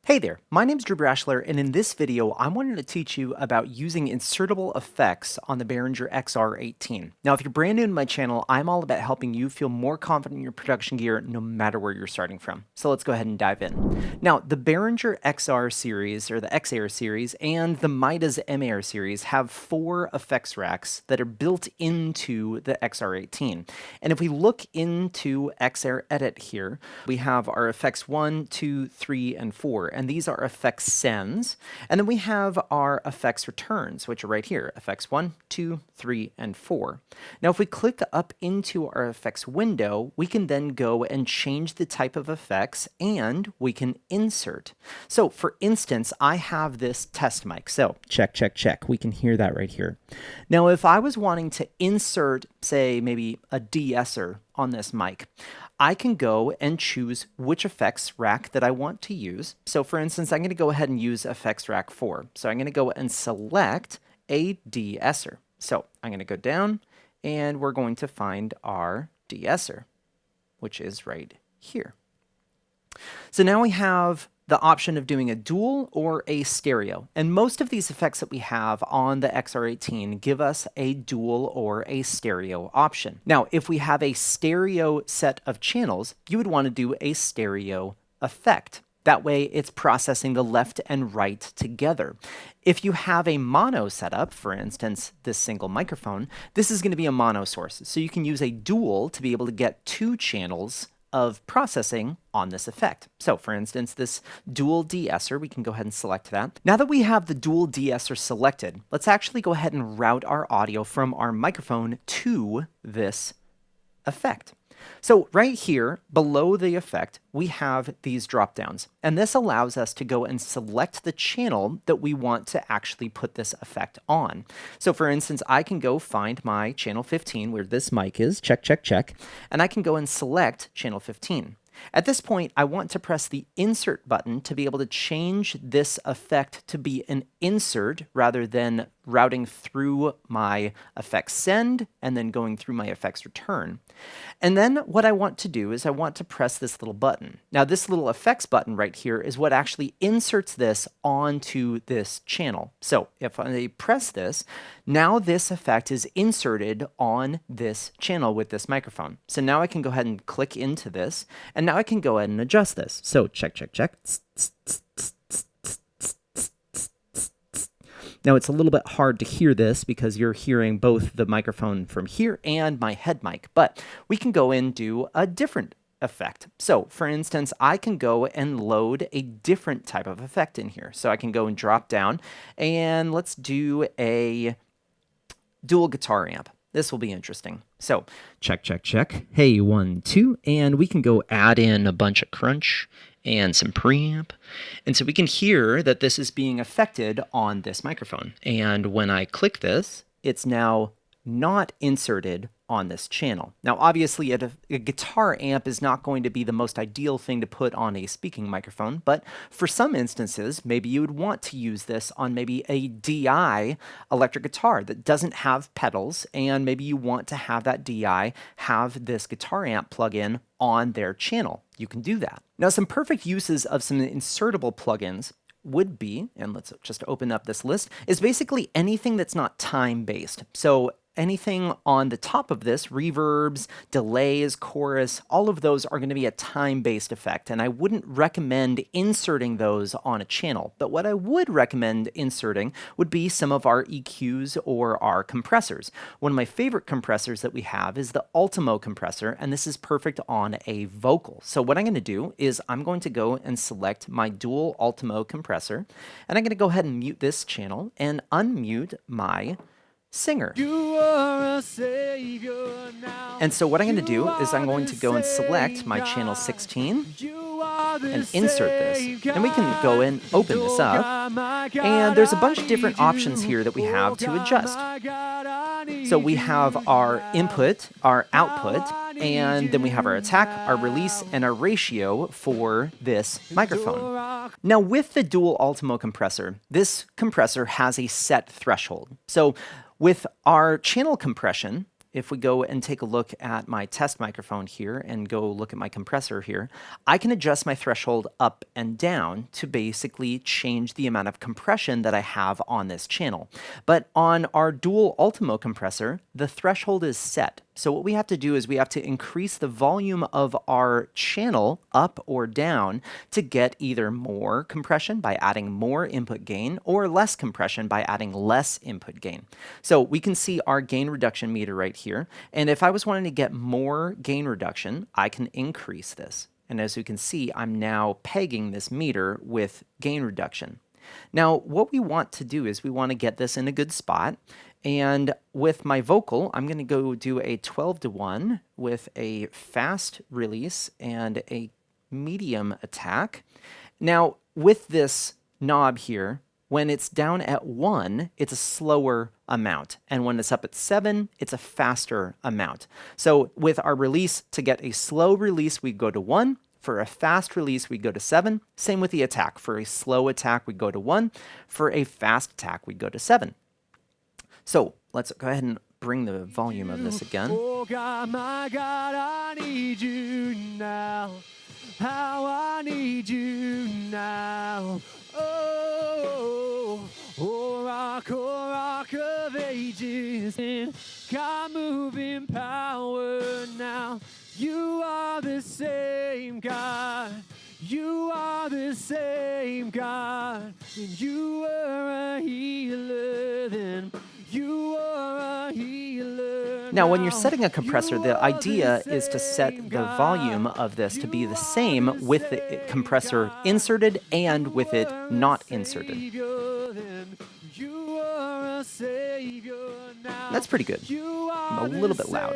Hey there, my name's Brashler, and in this video I wanted to teach you about using insertable effects on the Behringer XR18. Now if you're brand new to my channel, I'm all about helping you feel more confident in your production gear no matter where you're starting from. So let's go ahead and dive in. Now the Behringer XR series, or the X-Air series, and the Midas M-Air series have 4 effects racks that are built into the XR18. And if we look into X-Air Edit here, we have our effects 1, 2, 3, and 4. And these are effects sends. And then we have our effects returns, which are right here, effects 1, 2, 3, and 4. Now, if we click up into our effects window, we can then go and change the type of effects, and we can insert. So for instance, I have this test mic. So check, check, check. We can hear that right here. Now, if I was wanting to insert, say, maybe a DeEsser on this mic, I can go and choose which effects rack that I want to use. So for instance, I'm going to go ahead and use effects rack 4. So I'm going to go and select a DeEsser. So I'm going to go down and we're going to find our DeEsser, which is right here. So now we have the option of doing a dual or a stereo. And most of these effects that we have on the XR18 give us a dual or a stereo option. Now, if we have a stereo set of channels, you would want to do a stereo effect. That way it's processing the left and right together. If you have a mono setup, for instance, this single microphone, this is going to be a mono source. So you can use a dual to be able to get 2 channels of processing on this effect. So for instance, this dual DeEsser, we can go ahead and select that. Now that we have the dual DeEsser selected, let's actually go ahead and route our audio from our microphone to this effect. So right here, below the effect, we have these drop downs, and this allows us to go and select the channel that we want to actually put this effect on. So for instance, I can go find my channel 15 where this mic is, check, check, check, and I can go and select channel 15. At this point, I want to press the insert button to be able to change this effect to be an insert rather than routing through my effects send and then going through my effects return. And then what I want to do is I want to press this little button. Now this little effects button right here is what actually inserts this onto this channel. So if I press this, now this effect is inserted on this channel with this microphone. So now I can go ahead and click into this, and now I can go ahead and adjust this. So check, check, check. Now it's a little bit hard to hear this because you're hearing both the microphone from here and my head mic, but we can go and do a different effect. So for instance, I can go and load a different type of effect in here. So I can go and drop down and let's do a dual guitar amp. This will be interesting. So check, check, check. Hey, 1, 2, and we can go add in a bunch of crunch and some preamp. And so we can hear that this is being affected on this microphone. And when I click this, it's now not inserted on this channel. Now, obviously, a guitar amp is not going to be the most ideal thing to put on a speaking microphone, but for some instances, maybe you would want to use this on maybe a DI electric guitar that doesn't have pedals, and maybe you want to have that DI have this guitar amp plug-in on their channel. You can do that. Now, some perfect uses of some insertable plugins would be, and let's just open up this list, is basically anything that's not time-based. So anything on the top of this, reverbs, delays, chorus, all of those are going to be a time-based effect, and I wouldn't recommend inserting those on a channel. But what I would recommend inserting would be some of our EQs or our compressors. One of my favorite compressors that we have is the Ultimo compressor, and this is perfect on a vocal. So what I'm going to do is I'm going to go and select my dual Ultimo compressor, and I'm going to go ahead and mute this channel and unmute my singer. You are a savior now. And so what I'm going to do is I'm going to go and select my channel 16 and insert this. And we can go and open this up. And there's a bunch of different options here that we have to adjust. So we have our input, our output, and then we have our attack, our release, and our ratio for this microphone. Now with the dual Ultimo compressor, this compressor has a set threshold. So with our channel compression, if we go and take a look at my test microphone here and go look at my compressor here, I can adjust my threshold up and down to basically change the amount of compression that I have on this channel. But on our dual Ultimo compressor, the threshold is set. So what we have to do is we have to increase the volume of our channel up or down to get either more compression by adding more input gain or less compression by adding less input gain. So we can see our gain reduction meter right here. And if I was wanting to get more gain reduction, I can increase this. And as you can see, I'm now pegging this meter with gain reduction. Now, what we want to do is we want to get this in a good spot. And with my vocal, I'm going to go do a 12-to-1 with a fast release and a medium attack. Now, with this knob here, when it's down at 1, it's a slower amount. And when it's up at 7, it's a faster amount. So with our release, to get a slow release, we go to 1. For a fast release, we go to 7. Same with the attack. For a slow attack, we go to 1. For a fast attack, we go to 7. So let's go ahead and bring the volume of this again. Oh God, my God, I need you now. How I need you now. Oh, rock of ages. And God moving power now. You are the same God. You are the same God. And you are a healer then. You are a healer. Now, when you're setting a compressor, the idea is to set the volume of this to be the same with the compressor inserted and with it not inserted. That's pretty good. I'm a little bit loud.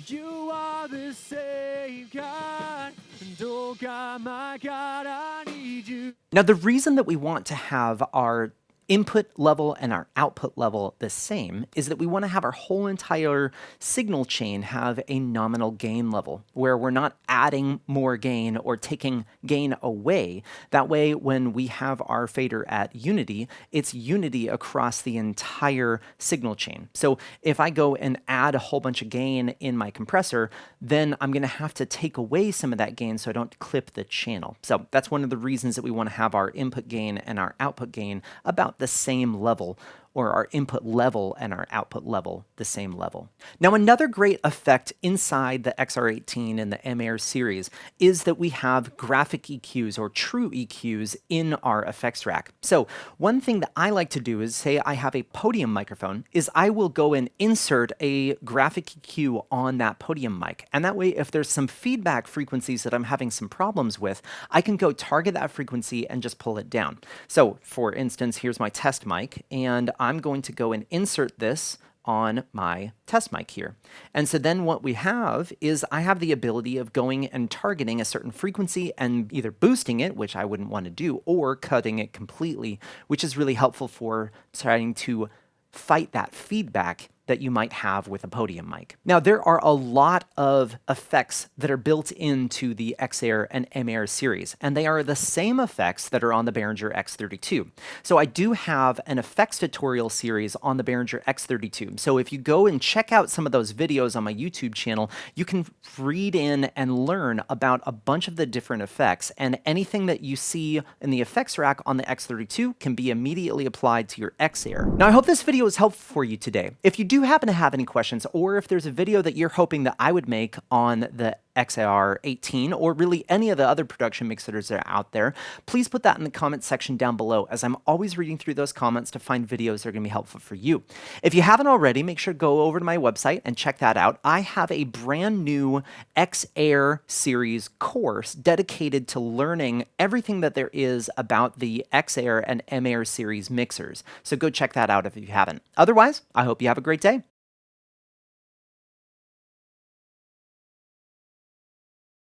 You are the same God. And oh God, my God, I need you. Now, the reason that we want to have our input level and our output level the same is that we want to have our whole entire signal chain have a nominal gain level where we're not adding more gain or taking gain away. That way, when we have our fader at unity, it's unity across the entire signal chain. So if I go and add a whole bunch of gain in my compressor, then I'm going to have to take away some of that gain so I don't clip the channel. So that's one of the reasons that we want to have our input gain and our output gain about the same level, or our input level and our output level the same level. Now, another great effect inside the XR18 and the XR series is that we have graphic EQs or TruEQs in our effects rack. So one thing that I like to do is, say I have a podium microphone, is I will go and insert a graphic EQ on that podium mic. And that way, if there's some feedback frequencies that I'm having some problems with, I can go target that frequency and just pull it down. So for instance, here's my test mic, and I'm going to go and insert this on my test mic here. And so then what we have is I have the ability of going and targeting a certain frequency and either boosting it, which I wouldn't want to do, or cutting it completely, which is really helpful for trying to fight that feedback that you might have with a podium mic. Now, there are a lot of effects that are built into the X-Air and XR series, and they are the same effects that are on the Behringer X32. So I do have an effects tutorial series on the Behringer X32. So if you go and check out some of those videos on my YouTube channel, you can read in and learn about a bunch of the different effects, and anything that you see in the effects rack on the X32 can be immediately applied to your X-Air. Now, I hope this video was helpful for you today. If you do happen to have any questions, or if there's a video that you're hoping that I would make on the XR18 or really any of the other production mixers that are out there, please put that in the comments section down below, as I'm always reading through those comments to find videos that are going to be helpful for you. If you haven't already, make sure to go over to my website and check that out. I have a brand new X-Air series course dedicated to learning everything that there is about the X-Air and XR series mixers. So go check that out if you haven't. Otherwise, I hope you have a great day.